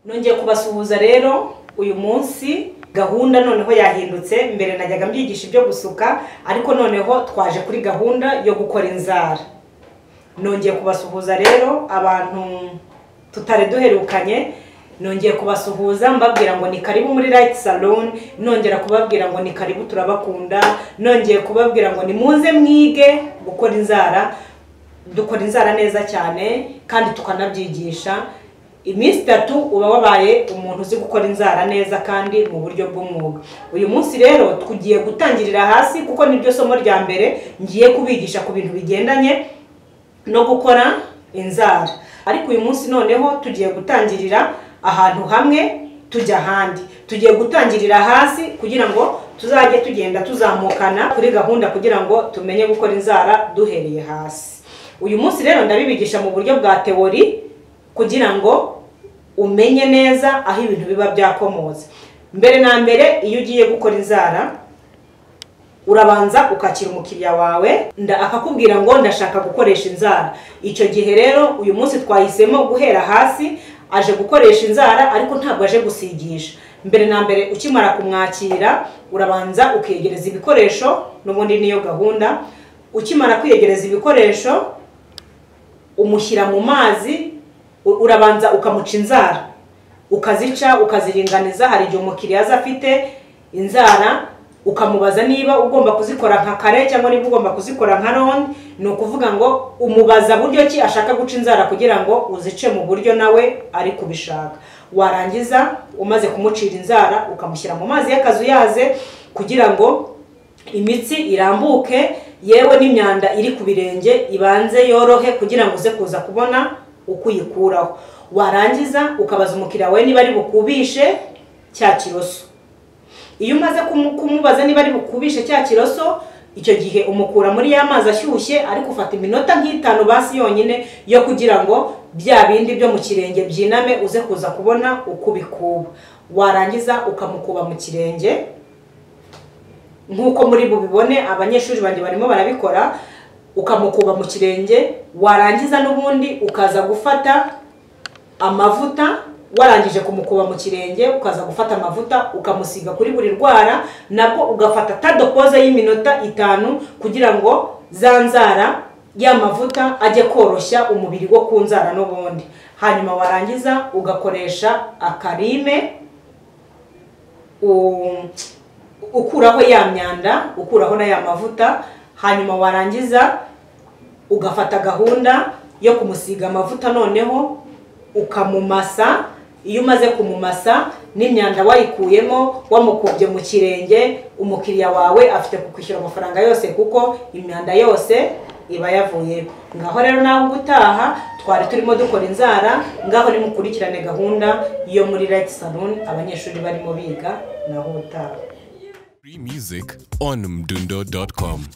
nongeye kubasuhuza rero uyu munsi gahunda noneho yahindutse. Mbere najyaga mbyigisha ibyo gusuka, ariko noneho twaje kuri gahunda yo gukora inzara. Nongeye kubasuhuza rero abantu tutare duherukanye, nongeye kubasuhuza mbabwira ngo ni karibu muri Light Salon, nongera kubabwira ngo ni karibu turabakunda, nongeye kubabwira ngo ni muze mwige gukora inzara. Dukora inzara neza cyane kandi tukanabyigisha. Iminsi 3 uba wabaye umuntu uzi gukora inzara neza kandi mu buryo bw'umwuga. Uyu munsi rero tugiye gutangirira hasi kuko nibyo somo rya mbere ngiye kubigisha ku bintu bigendanye no gukora inzara. Ariko uyu munsi noneho tugiye gutangirira ahantu hamwe tujya ahandi. Tugiye gutangirira hasi kugira ngo tuzajye tugenda tuzamukana kuri gahunda kugira ngo tumenye gukora inzara duhereye hasi. Uyu munsi rero ndabibigisha mu buryo bwa teori kugira ngo umenye neza aho ibintu biba byakomotse. Mbere na mbere iyo ugiye gukora inzara urabanza ukakira umukiriya wawe akakubwira ngo ndashaka gukoresha inzara. Icyo gihe rero uyu munsi twahisemo guhera hasi. Aje gukoresha inzara ariko ntabwo aje gusigisha. Mbere na mbere ukimara kumwakira urabanza ukiyegereza ibikoresho, n'ubundi niyo gahunda. Ukimara kwiyegereza ibikoresho umushyira mu mazi, urabanza ukamuca inzara, ukazica ukaziringaniza. Hari igihe umukiriya aza afite inzara ukamubaza niba ugomba kuzikora nka kare cyangwa niba ugomba kuzikora nka ronde. Ni ukuvuga ngo umubaza buryo ki ashaka guca inzara kugira ngo uzice mu buryo nawe ari kubishaka. Warangiza umaze kumucira inzara ukamushyira mu mazi y'akazuyaze kugira ngo imitsi irambuke, yewe n'imyanda iri ku birenge ibanze yorohe kugira ngo uze kuza kubona uko uyikuraho. Warangiza ukabaza umukiriya wawe niba ari bukubishe cya kiroso. Iyo umaze kumubaza niba ari bukubishe cya kiroso, icyo gihe umukura muri ya mazi ashyushye, ariko ufata iminota nk'itanu basi yonyine yo kugira ngo bya bindi byo mu kirenge byiname uze kuza kubona uko bikuba. Warangiza ukamukuba mu kirenge nkuko muri bubibone abanyeshuri bandi barimo barabikora. Ukamukuba mu kirenge, warangiza n'ubundi ukaza gufata amavuta. Warangije kumukuba mu kirenge ukaza gufata amavuta ukamusiga kuri buri rwara, nabwo ugafata tadopoze y'iminota 5 kugira ngo za nzara ya mavuta ajye koroshya umubiri wo ku nzara n'ubundi. Hanyuma warangiza ugakoresha akarime ukuraho ya myanda, ukuraho na ya mavuta. Hanyuma warangiza ugafata gahunda yo kumusiga amavuta, noneho ukamumasa. Iyo umaze kumumasa n'imyanda wayikuyemo, wamukubye mu kirenge, umukiriya wawe afite kukwishyura amafaranga yose kuko imyanda yose iba yavuye. Ngaho rero naho gutaha twari turimo dukora inzara, ngaho nimukurikirane gahunda yo muri Light Salon abanyeshuri barimo biga naho gutaha. Free music on mdundo.com.